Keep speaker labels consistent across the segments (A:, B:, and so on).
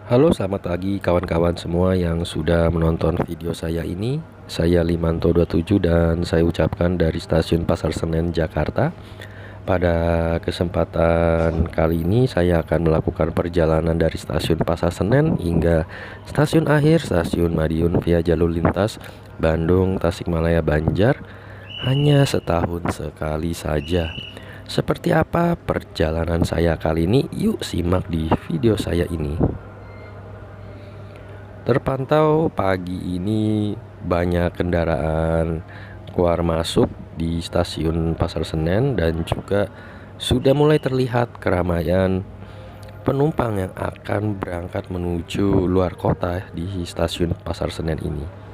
A: Halo, selamat pagi kawan-kawan semua yang sudah menonton video saya ini. Saya Limanto27 dan saya ucapkan dari Stasiun Pasar Senen, Jakarta. Pada kesempatan kali ini saya akan melakukan perjalanan dari Stasiun Pasar Senen hingga stasiun akhir Stasiun Madiun via jalur lintas Bandung, Tasikmalaya, Banjar hanya setahun sekali saja. Seperti apa perjalanan saya kali ini? Yuk simak di video saya ini. Terpantau pagi ini banyak kendaraan keluar masuk di stasiun Pasar Senen dan juga sudah mulai terlihat keramaian penumpang yang akan berangkat menuju luar kota di stasiun Pasar Senen ini.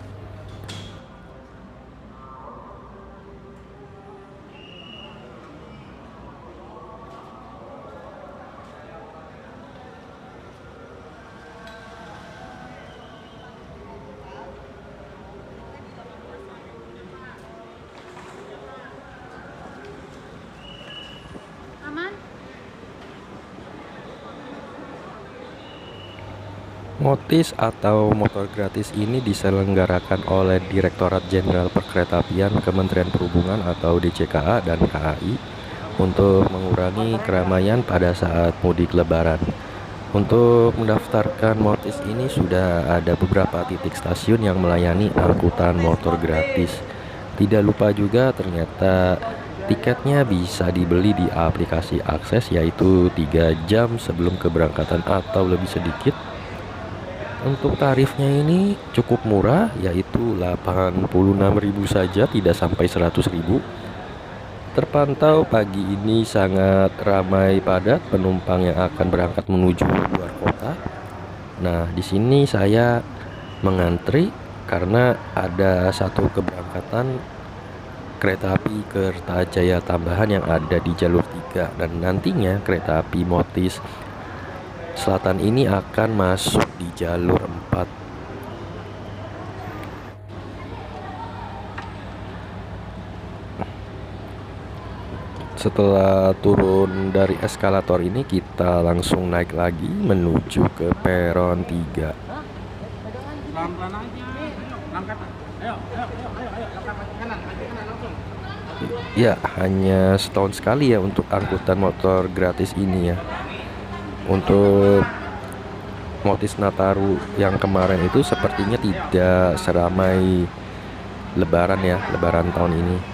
A: Motis atau motor gratis ini diselenggarakan oleh Direktorat Jenderal Perkeretaapian Kementerian Perhubungan atau DCKA dan KAI untuk mengurangi keramaian pada saat mudik lebaran. Untuk mendaftarkan motis ini sudah ada beberapa titik stasiun yang melayani angkutan motor gratis. Tidak lupa juga ternyata tiketnya bisa dibeli di aplikasi Akses, yaitu 3 jam sebelum keberangkatan atau lebih sedikit. Untuk tarifnya ini cukup murah, yaitu 86.000 saja, tidak sampai 100.000. Terpantau pagi ini sangat ramai padat penumpang yang akan berangkat menuju luar kota. Nah, di sini saya mengantri karena ada satu keberangkatan kereta api Kertajaya tambahan yang ada di jalur 3 dan nantinya kereta api Motis Selatan ini akan masuk di jalur 4. Setelah turun dari eskalator ini kita langsung naik lagi menuju ke peron 3.
B: Pelan-pelan aja. Langkah. Ayo, langkah kanan langsung.
A: Ya, hanya setahun sekali ya untuk angkutan motor gratis ini ya. Untuk Motis Nataru yang kemarin itu sepertinya tidak seramai Lebaran ya, Lebaran tahun ini.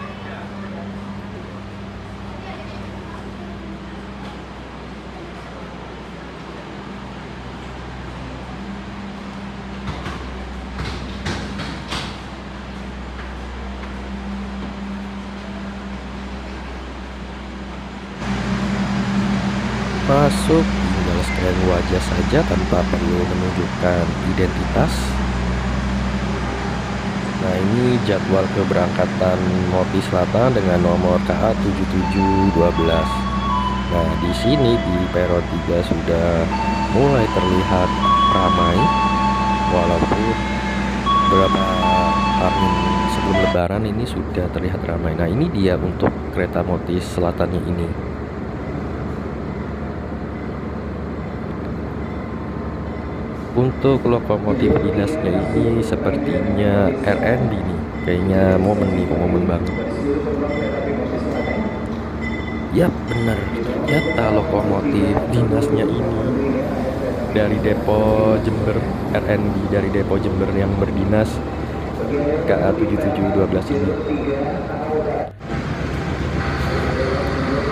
A: Masuk tinggal scan wajah saja tanpa perlu menunjukkan identitas. Nah, ini jadwal keberangkatan Motis Selatan dengan nomor KA 7712. Nah, di sini di peron 3 sudah mulai terlihat ramai, walaupun beberapa hari sebelum Lebaran ini sudah terlihat ramai. Nah, ini dia untuk kereta Motis Selatannya ini. Untuk lokomotif dinasnya ini sepertinya RND nih, kayaknya momen banget. Yap, bener, ternyata lokomotif dinasnya ini dari Depo Jember, RND dari Depo Jember yang berdinas KA 7712 ini.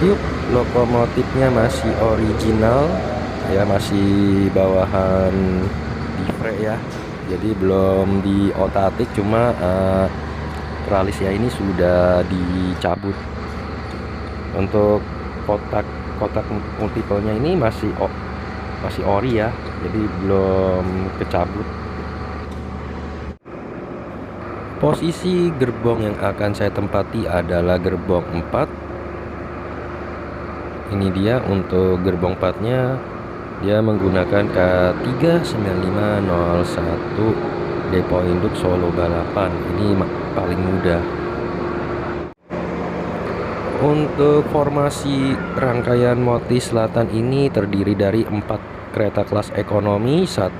A: Yuk, lokomotifnya masih original ya, masih bawahan Divre ya, jadi belum diotak-atik, cuma tralisnya ini sudah dicabut. Untuk kotak multipelnya ini masih ori ya, jadi belum kecabut. Posisi gerbong yang akan saya tempati adalah gerbong 4. Ini dia untuk gerbong 4-nya. Dia menggunakan K39501 Depo Induk Solo Balapan. Ini paling mudah. Untuk formasi rangkaian Motis Selatan ini terdiri dari 4 kereta kelas ekonomi, 1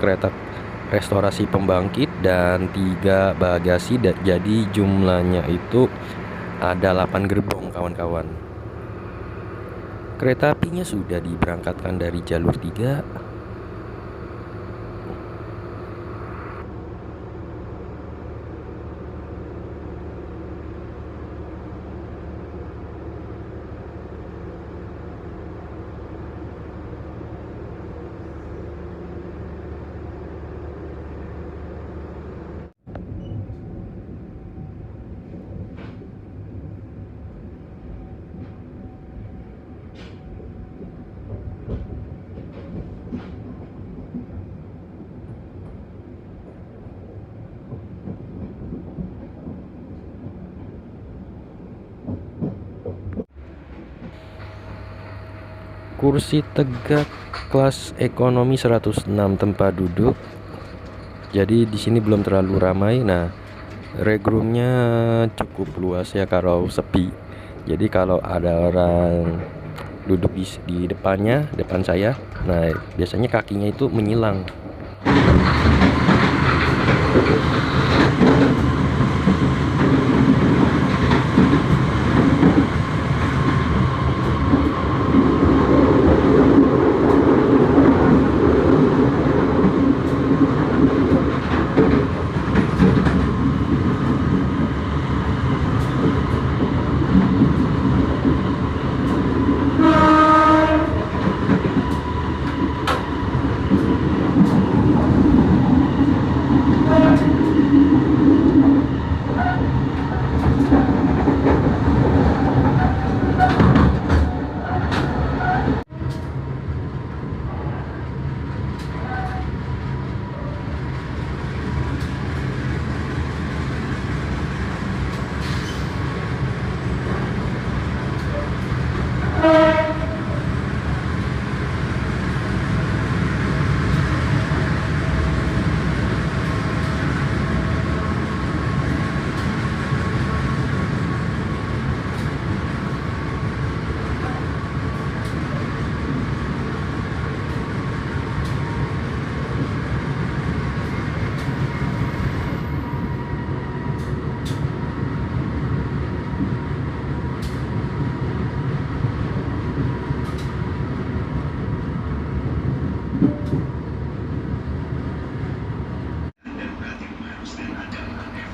A: kereta restorasi pembangkit, dan 3 bagasi. Jadi jumlahnya itu ada 8 gerbong kawan-kawan. Kereta apinya sudah diberangkatkan dari jalur 3. Kursi tegak kelas ekonomi 106 tempat duduk. Jadi di sini belum terlalu ramai. Nah, legroomnya cukup luas ya kalau sepi. Jadi kalau ada orang duduk di depan saya, nah biasanya kakinya itu menyilang.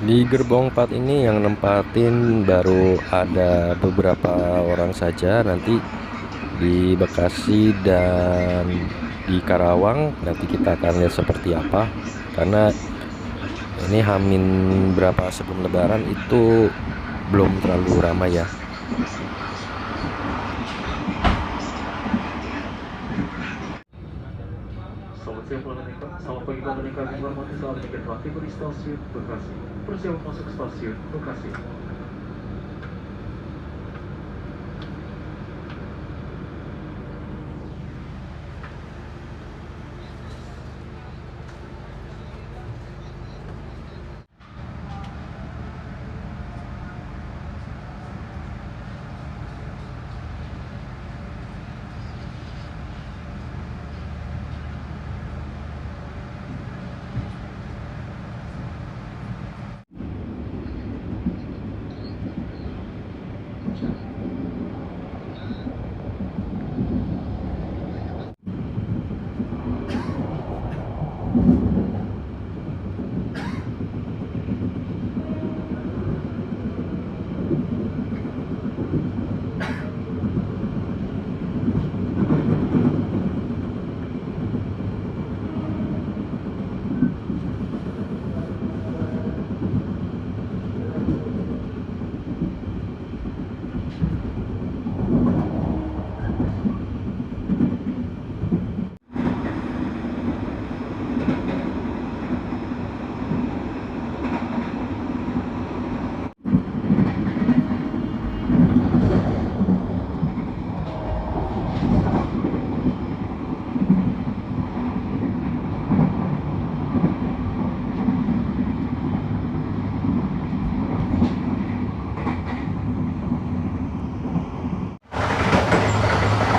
A: Di gerbong 4 ini yang nempatin baru ada beberapa orang saja. Nanti di Bekasi dan di Karawang nanti kita akan lihat seperti apa, karena ini Hamin berapa sebelum Lebaran itu belum terlalu ramai ya.
C: Selamat siang para penumpang, selamat pagi para penumpang yang hormati, selamat menikmati tiba di stasiun Bekasi. Persiapan masuk stasiun Bekasi.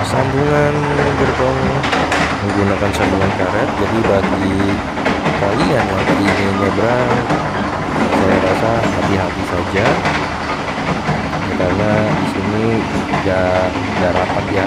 C: Sambungan gerbong
A: menggunakan sambungan karet. Jadi bagi kalian yang ingin nyebrang, saya rasa hati-hati saja, karena di sini nggak rapat ya.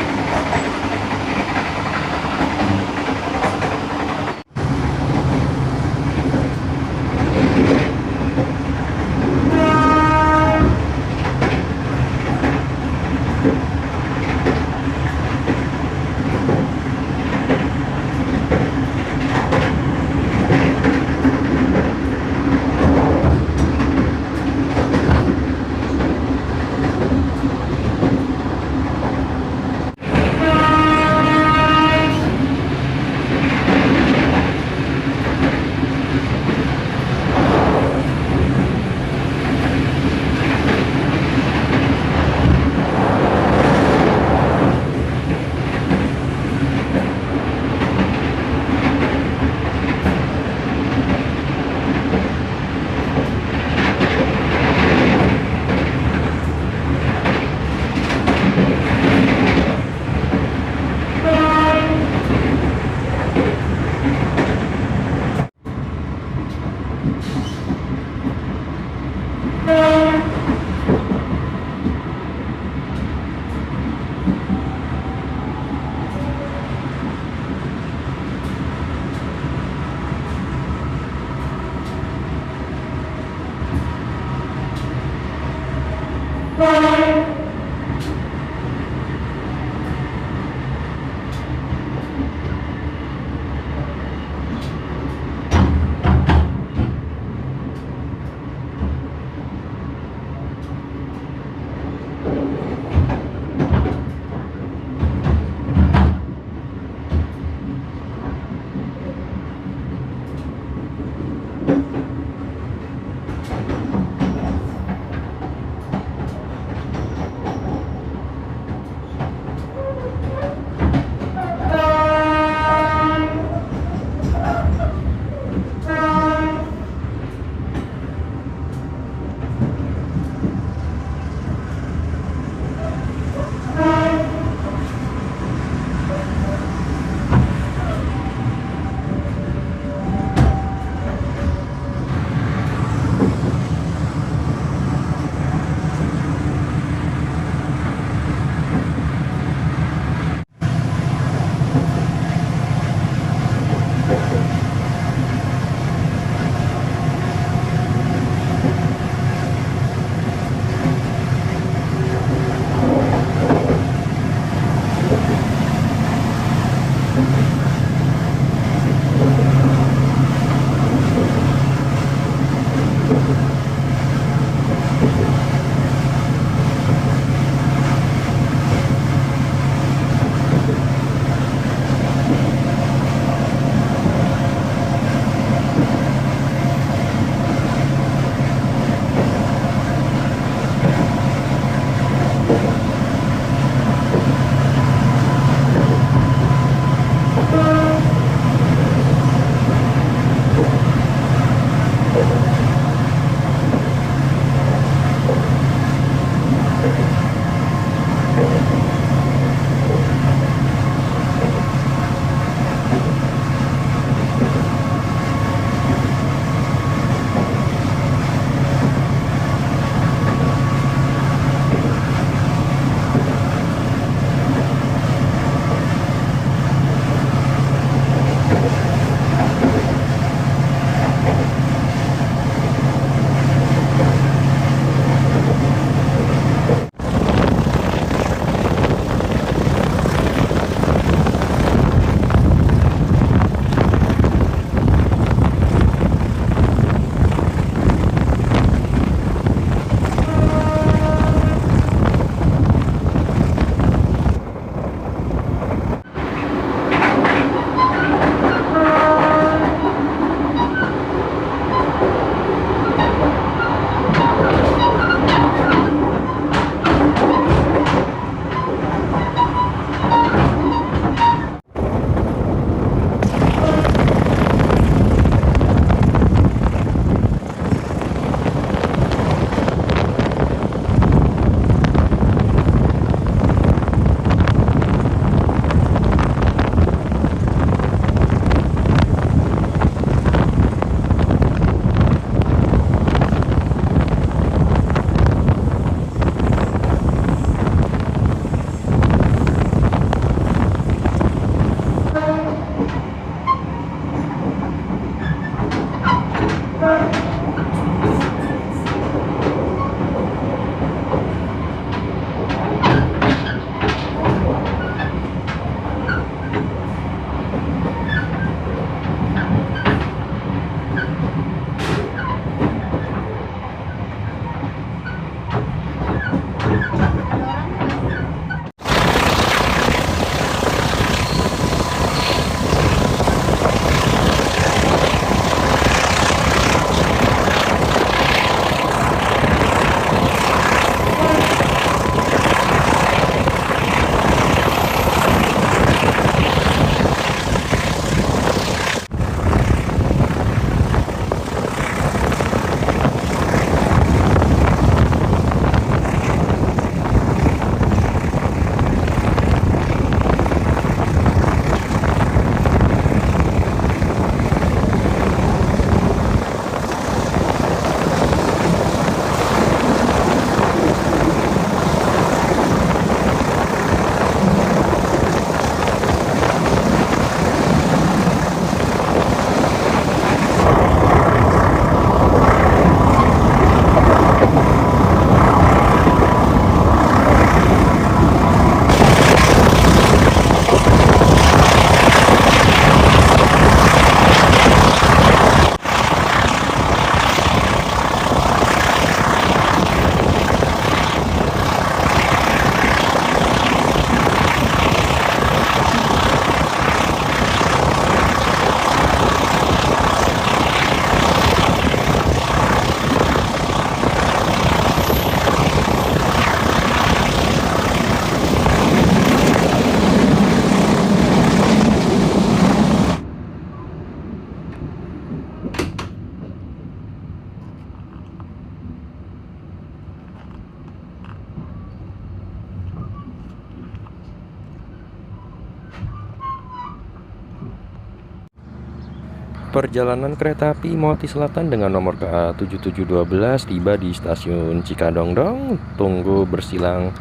A: Perjalanan kereta api Moti Selatan dengan nomor KA 7712 tiba di stasiun Cikadongdong. Tunggu bersilang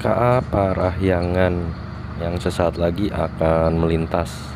A: KA Parahyangan yang sesaat lagi akan melintas.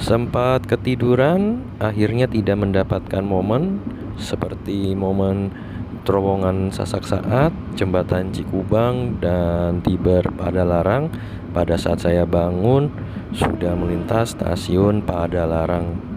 A: Sempat ketiduran, akhirnya tidak mendapatkan momen seperti momen terowongan Sasak Saat, jembatan Cikubang, dan Tiber Padalarang. Pada saat saya bangun, sudah melintas stasiun Padalarang.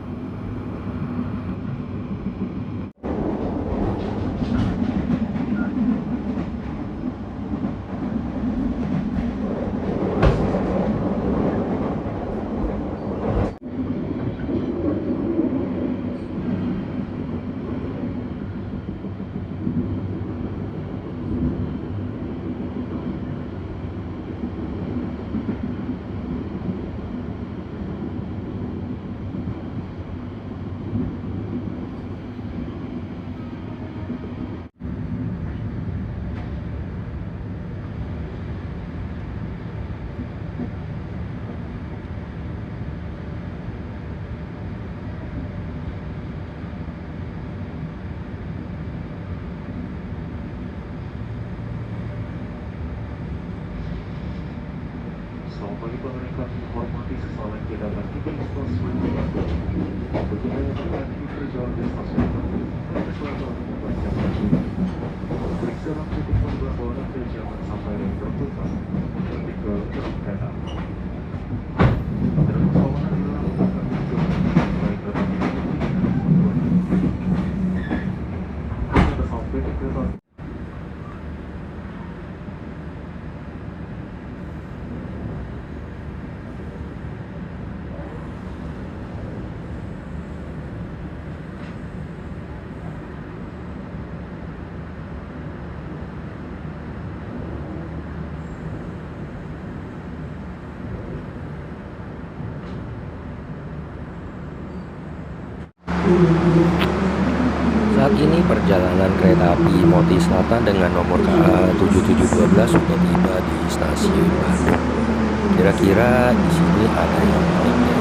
C: Selamat pagi pendengar kami hormati sesalan kita bagi di stasiun Bandung. Untuk menyatakan di perjalanan di stasiun Bandung, kami selalu membaca baju. Periksa titik pembawa ke jangan sampai yang tertutup nanti ke dalam kereta. Dan pesawat adalah akan juga baik dalam kita sampai di kereta.
A: Saat ini perjalanan kereta api Moti Selatan dengan nomor KA 7712 sudah tiba di stasiun Bandung. Kira-kira di sini ada yang lainnya.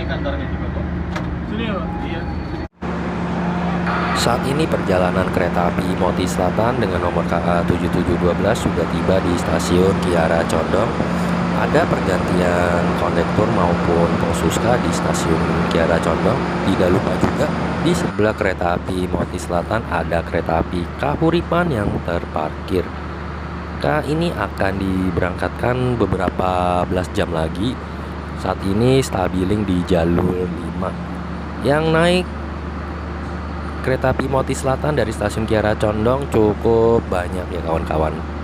B: Kantornya juga kok. Sini ya, iya.
A: Saat ini perjalanan kereta api Moti Selatan dengan nomor KA 7712 sudah tiba di stasiun Kiara Condong. Ada pergantian kondektur maupun Polsuska di stasiun Kiara Condong. Tidak lupa juga di sebelah kereta api Moti Selatan ada kereta api Kahuripan yang terparkir. Ini akan diberangkatkan beberapa belas jam lagi. Saat ini stabiling di jalur 5. Yang naik kereta api Moti Selatan dari stasiun Kiara Condong cukup banyak ya kawan-kawan.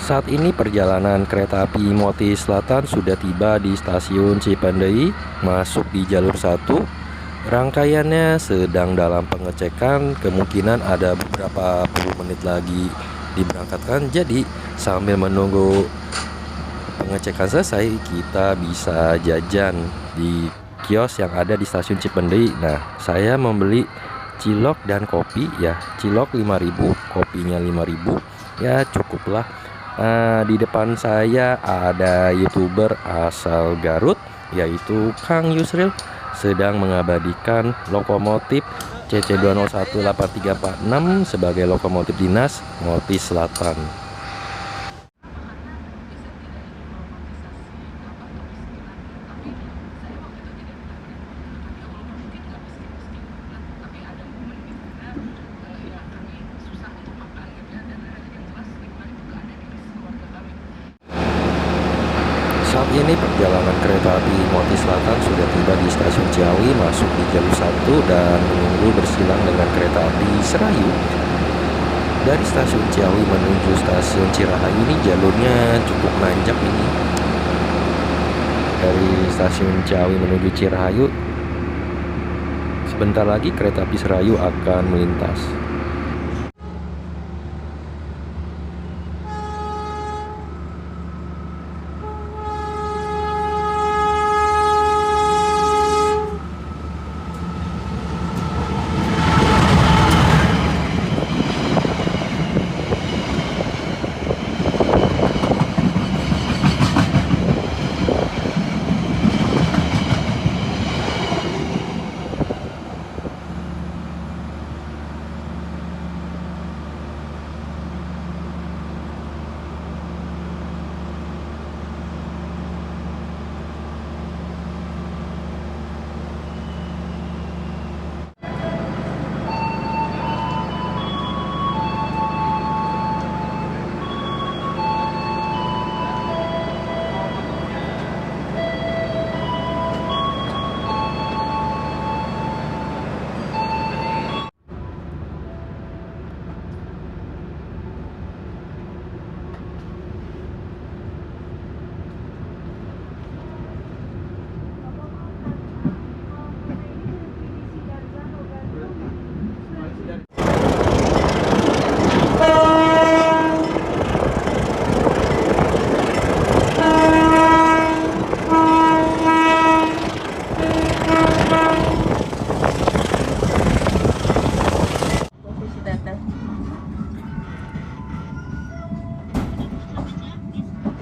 A: Saat ini perjalanan kereta api Motis Selatan sudah tiba di stasiun Cipendei, masuk di jalur 1. Rangkaiannya sedang dalam pengecekan, kemungkinan ada beberapa puluh menit lagi diberangkatkan. Jadi sambil menunggu pengecekan selesai, kita bisa jajan di kios yang ada di stasiun Cipendei. Nah, saya membeli cilok dan kopi ya. Cilok 5.000, kopinya 5.000. Ya cukuplah. Di depan saya ada YouTuber asal Garut, yaitu Kang Yusril, sedang mengabadikan lokomotif CC2018346 sebagai lokomotif dinas Motis Selatan. Saat ini perjalanan kereta api Motis Selatan sudah tiba di stasiun Ciawi, masuk di jalur 1 dan menunggu bersilang dengan kereta api Serayu. Dari stasiun Ciawi menuju stasiun Cirahayu ini jalurnya cukup nanjak ini. Dari stasiun Ciawi menuju Cirahayu, sebentar lagi kereta api Serayu akan melintas.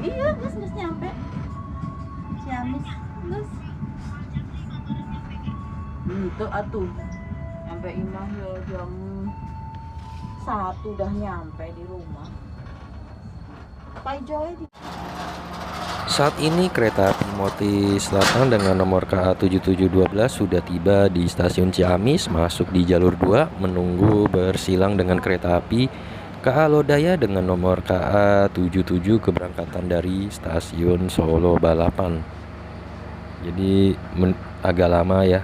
D: Iya, Gus nyampe. Ciamis, Gus. Itu atuh. Sampai imah ya jam 1 udah nyampe di rumah. Pak Joy di
A: Saat ini kereta api Motis Selatan dengan nomor KA 7712 sudah tiba di stasiun Ciamis, masuk di jalur 2, menunggu bersilang dengan kereta api KA Lodaya dengan nomor KA 77 keberangkatan dari stasiun Solo Balapan. Jadi agak lama ya.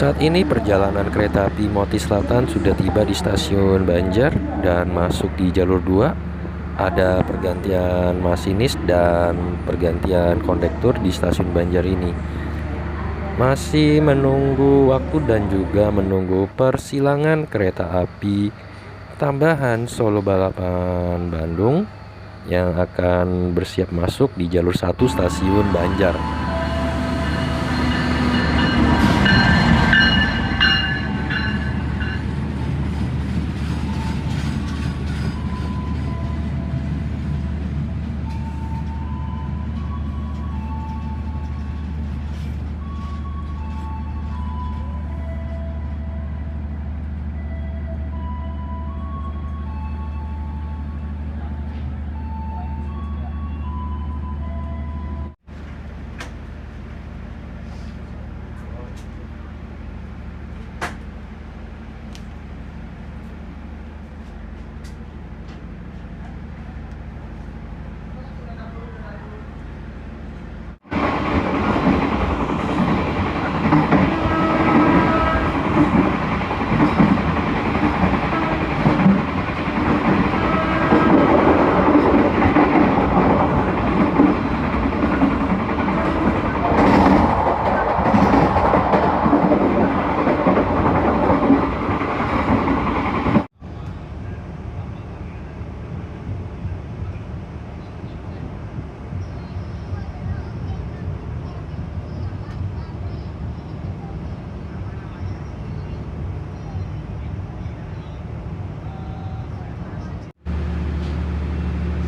A: Saat ini perjalanan kereta api Moti Selatan sudah tiba di stasiun Banjar dan masuk di jalur 2. Ada pergantian masinis dan pergantian kondektur di stasiun Banjar ini. Masih menunggu waktu dan juga menunggu persilangan kereta api tambahan Solo Balapan Bandung yang akan bersiap masuk di jalur 1 stasiun Banjar.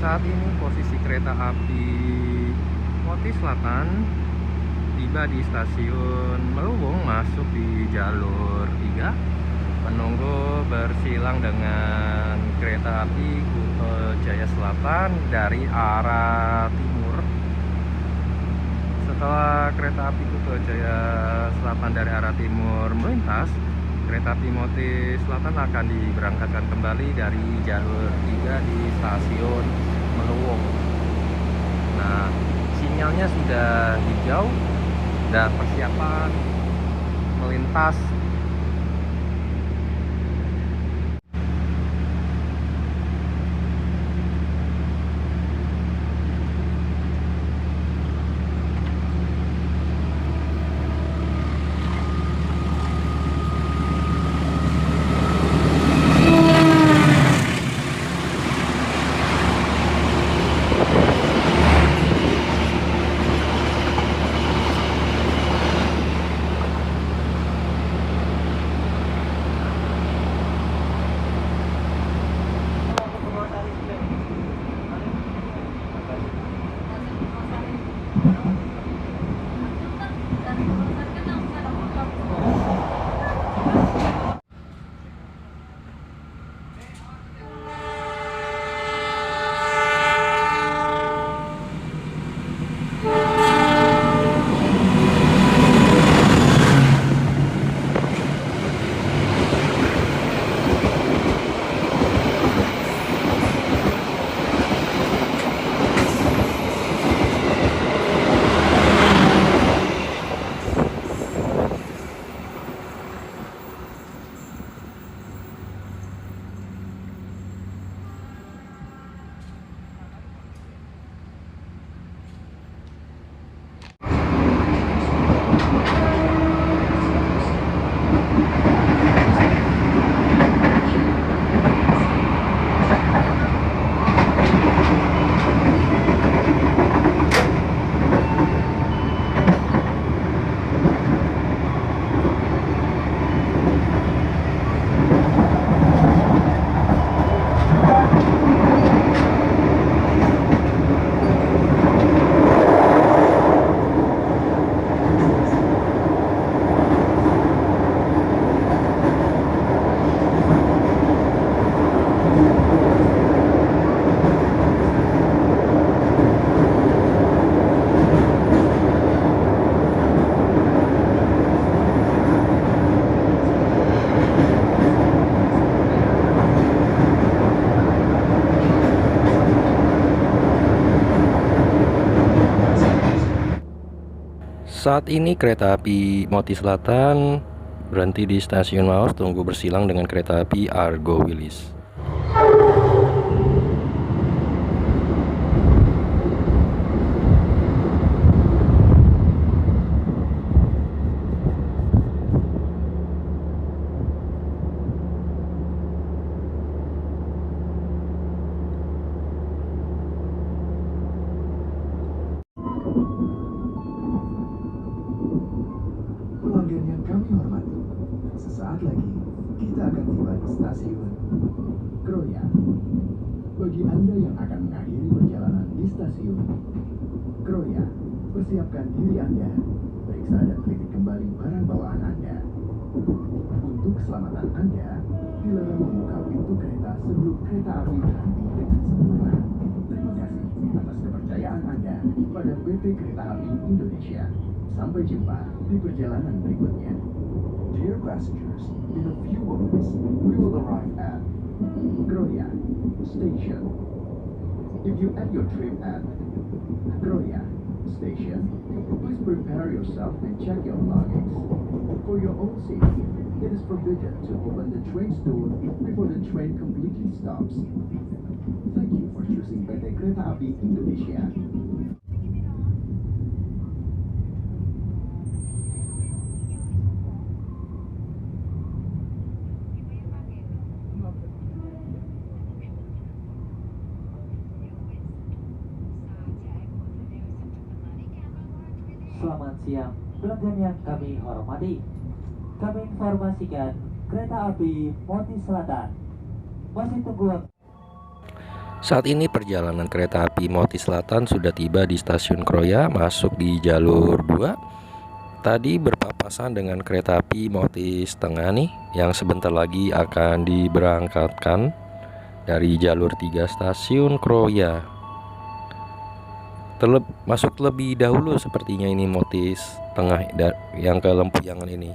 A: Saat ini posisi kereta api Moti Selatan tiba di stasiun Meluwung, masuk di jalur 3, menunggu bersilang dengan kereta api Kuto Jaya Selatan dari arah timur. Setelah kereta api Kuto Jaya Selatan dari arah timur melintas, kereta api Moti Selatan akan diberangkatkan kembali dari jalur 3 di stasiun Meluwung. Nah, sinyalnya sudah hijau dan persiapan melintas. Saat ini kereta api Moti Selatan Berhenti di stasiun Maus, tunggu bersilang dengan kereta api Argo Wilis.
E: Pelanggan yang kami hormati, sesaat lagi kita akan tiba di stasiun Kroya. Bagi Anda yang akan mengakhiri perjalanan di stasiun Kroya, persiapkan diri Anda, periksa dan teliti kembali barang bawaan Anda. Untuk keselamatan Anda, dilarang membuka pintu kereta sebelum kereta api berhenti dengan sempurna. Terima kasih atas kepercayaan Anda pada PT Kereta Api Indonesia. Sampai jumpa di perjalanan berikutnya. Dear passengers, in a few moments we will arrive at Kroya Station. If you end your trip at Kroya Station, please prepare yourself and check your luggage. For your own safety, it is forbidden to open the train's door before the train completely stops. Thank you for choosing PT Kereta Api Indonesia.
F: Selamat siang, pelanggan yang kami hormati. Kami informasikan kereta api Moti Selatan masih tunggu waktu.
A: Saat ini perjalanan kereta api Moti Selatan sudah tiba di stasiun Kroya, masuk di jalur 2. Tadi berpapasan dengan kereta api Moti Setengah nih, yang sebentar lagi akan diberangkatkan dari jalur 3 stasiun Kroya. Masuk lebih dahulu sepertinya ini Moti Setengah yang ke Lempuyangan ini.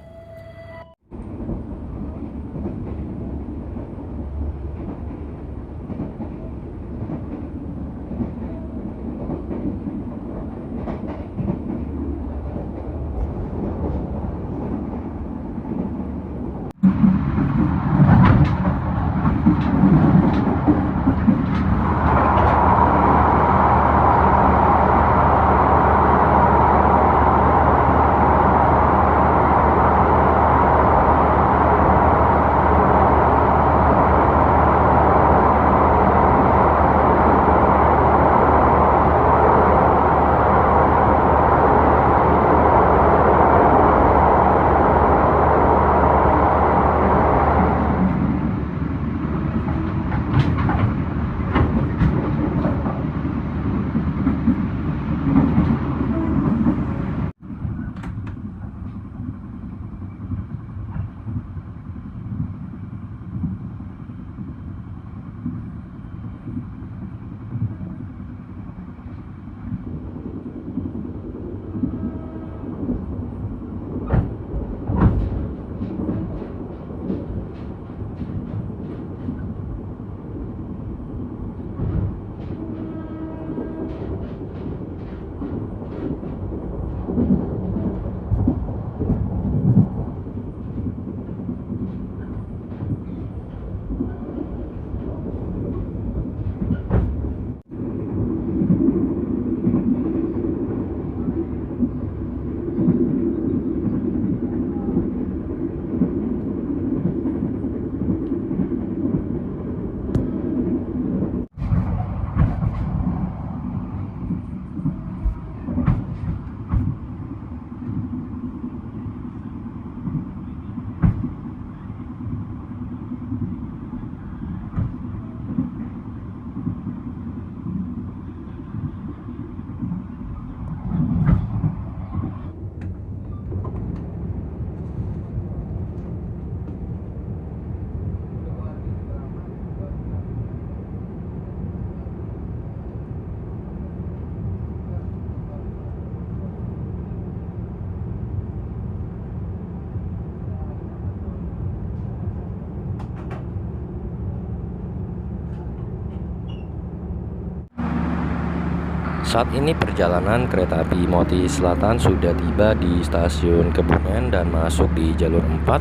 A: Saat ini perjalanan kereta api Moti Selatan sudah tiba di stasiun Kebumen dan masuk di jalur 4.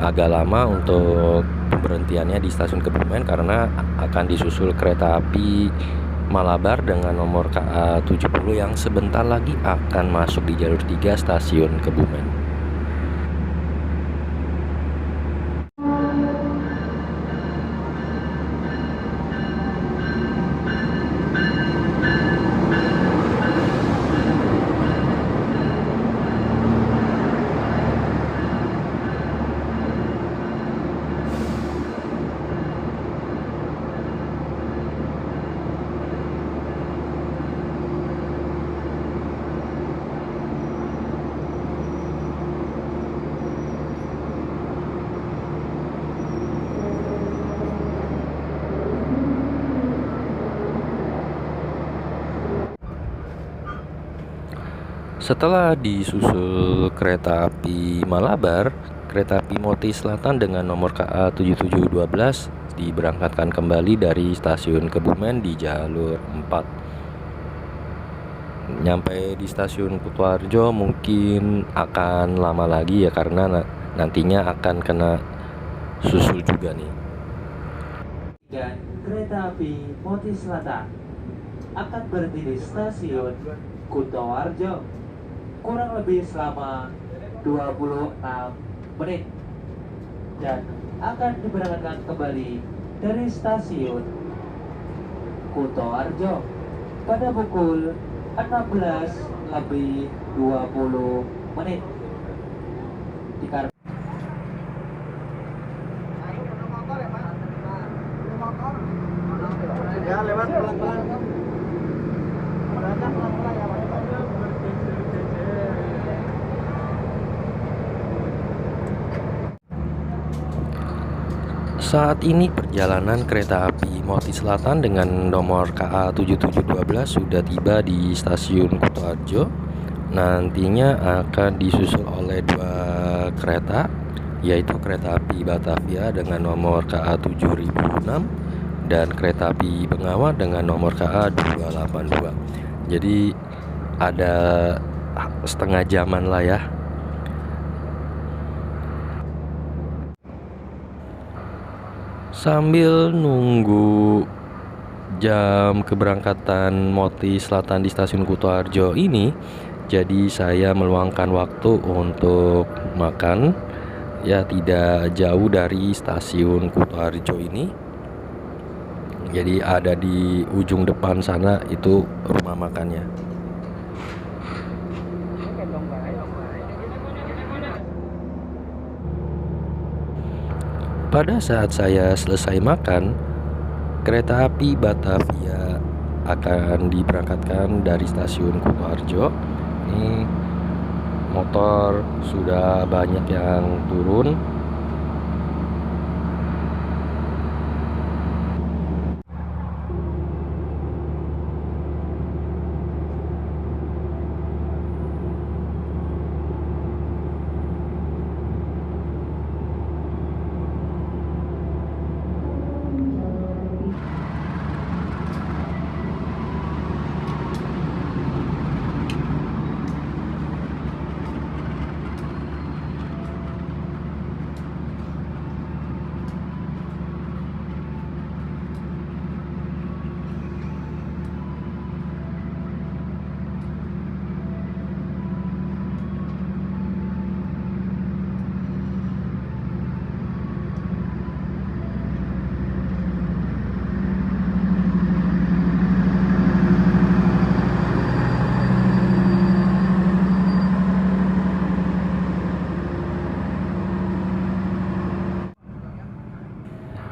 A: Agak lama untuk pemberhentiannya di stasiun Kebumen karena akan disusul kereta api Malabar dengan nomor KA 70 yang sebentar lagi akan masuk di jalur 3 stasiun Kebumen. Setelah disusul kereta api Malabar, kereta api Moti Selatan dengan nomor KA 7712 diberangkatkan kembali dari stasiun Kebumen di jalur 4. Nyampe di stasiun Kutoarjo mungkin akan lama lagi ya, karena nantinya akan kena susul juga nih.
F: Dan kereta api Moti Selatan akan berhenti di stasiun Kutoarjo kurang lebih selama 26 menit dan akan diberangkatkan kembali dari stasiun Kutoarjo pada pukul 16:20 menit.
B: Ya, lewat pelan-pelan.
A: Saat ini perjalanan kereta api Moti Selatan dengan nomor KA 7712 sudah tiba di stasiun Kutoarjo. Nantinya akan disusul oleh 2 kereta, yaitu kereta api Batavia dengan nomor KA 7006 dan kereta api Bengawan dengan nomor KA 282. Jadi ada setengah jaman lah ya. Sambil nunggu jam keberangkatan Moti Selatan di stasiun Kutoarjo ini, jadi saya meluangkan waktu untuk makan. Ya, tidak jauh dari stasiun Kutoarjo ini. Jadi ada di ujung depan sana itu rumah makannya. Pada saat saya selesai makan, kereta api Batavia akan diberangkatkan dari stasiun Kutoarjo. Ini motor sudah banyak yang turun.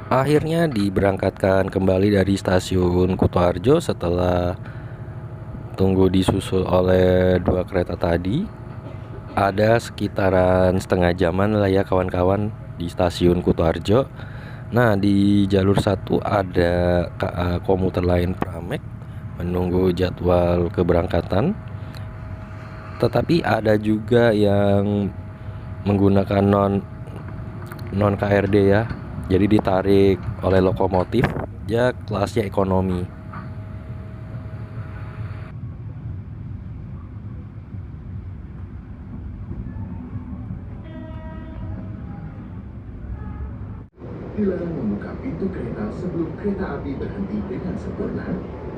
A: Akhirnya diberangkatkan kembali dari stasiun Kutoarjo setelah tunggu disusul oleh 2 kereta tadi. Ada sekitaran setengah jaman lah ya kawan-kawan di stasiun Kutoarjo. Nah, di jalur 1 ada KA komuter lain Pramek menunggu jadwal keberangkatan. Tetapi ada juga yang menggunakan non KRD ya. Jadi ditarik oleh lokomotif, ya kelasnya ekonomi.
E: dilarang membuka pintu kereta sebelum kereta api berhenti dengan sempurna.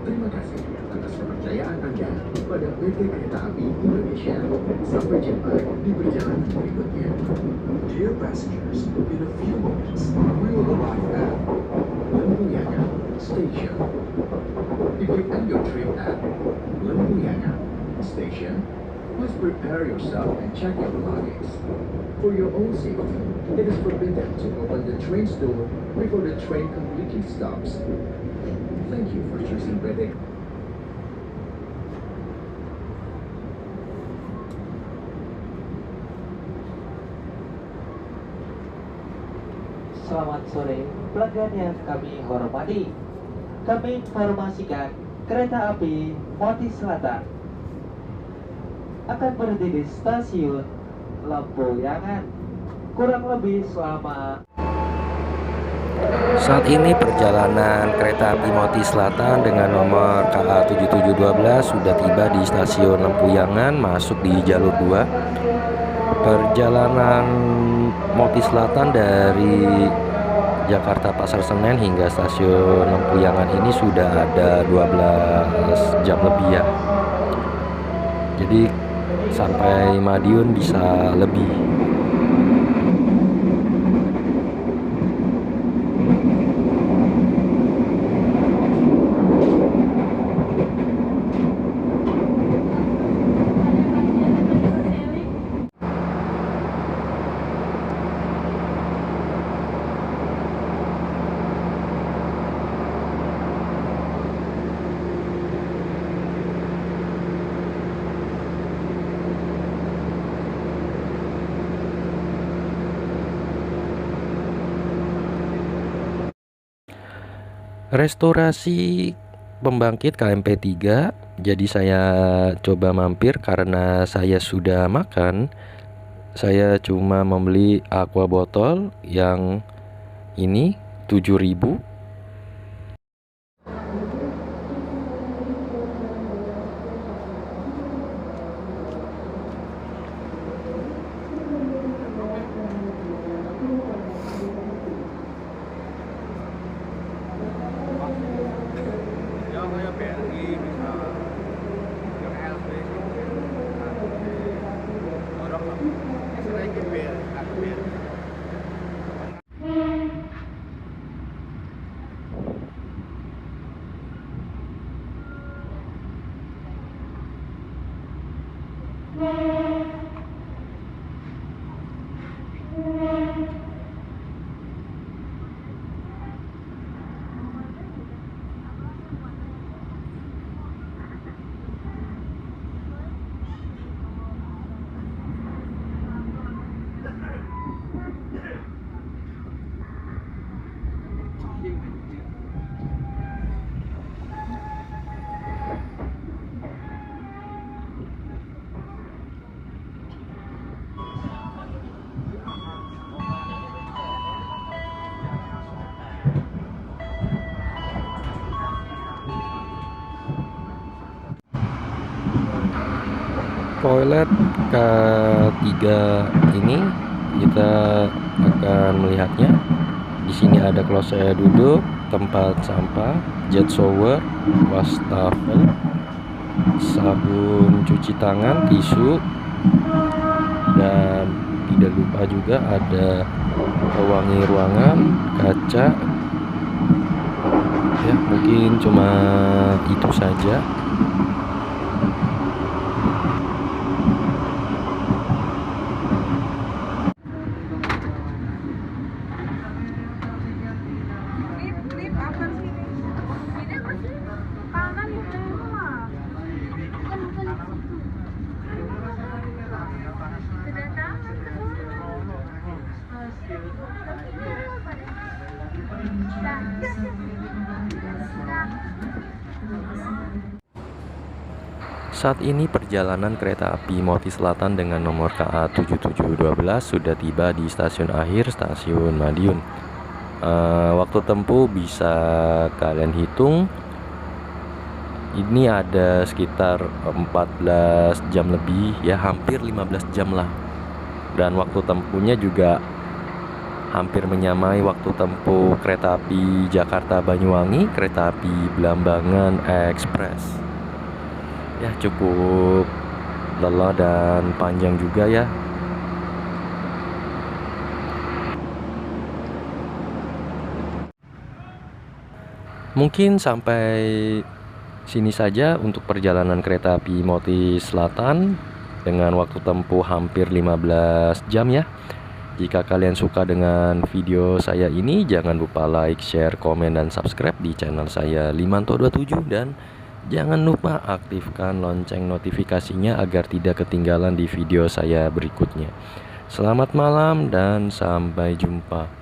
E: Terima kasih atas kepercayaan Anda pada PT Kereta Api Indonesia. Sampai jumpa di perjalanan berikutnya. Dear passengers, in a few moments, we will arrive at Lempuyangan Station. If you end your trip at Lempuyangan Station, please prepare yourself and check your belongings. For your own safety, it is forbidden to open the train's door before the train completely stops. Thank you for choosing PT.
F: Selamat sore, pelanggan yang kami hormati. Kami informasikan kereta api Motis Selatan akan berhenti di stasiun Lempuyangan kurang lebih selama.
A: Saat ini perjalanan kereta api Motis Selatan dengan nomor KA 7712 sudah tiba di stasiun Lempuyangan, masuk di jalur 2. Perjalanan Motis Selatan dari Jakarta Pasar Senen hingga stasiun Lempuyangan ini sudah ada 12 jam lebih ya. Jadi sampai Madiun bisa lebih. Restorasi pembangkit KMP 3. Jadi saya coba mampir karena saya sudah makan. Saya cuma membeli aqua botol yang ini 7.000.
B: Ya kayak BRI bisa yang LB orang selain BRI.
A: Toilet K3 ini kita akan melihatnya. Di sini ada kloset duduk, tempat sampah, jet shower, wastafel, sabun cuci tangan, tisu, dan tidak lupa juga ada pewangi ruangan, kaca. Ya, mungkin cuma itu saja.
G: Lip apa sih ini? Ini apa sih? Kanan bukan semua. Bukan kedatangan
A: Saat ini perjalanan kereta api Motis Selatan dengan nomor KA 7712 sudah tiba di stasiun akhir, stasiun Madiun. Waktu tempuh bisa kalian hitung. Ini ada sekitar 14 jam lebih ya, hampir 15 jam lah. Dan waktu tempuhnya juga hampir menyamai waktu tempuh kereta api Jakarta-Banyuwangi, kereta api Belambangan Express. Ya, cukup lelah dan panjang juga ya. Mungkin sampai sini saja untuk perjalanan kereta api Motis Selatan dengan waktu tempuh hampir 15 jam ya. Jika kalian suka dengan video saya ini, jangan lupa like, share, komen, dan subscribe di channel saya Limanto27, dan jangan lupa aktifkan lonceng notifikasinya agar tidak ketinggalan di video saya berikutnya. Selamat malam dan sampai jumpa.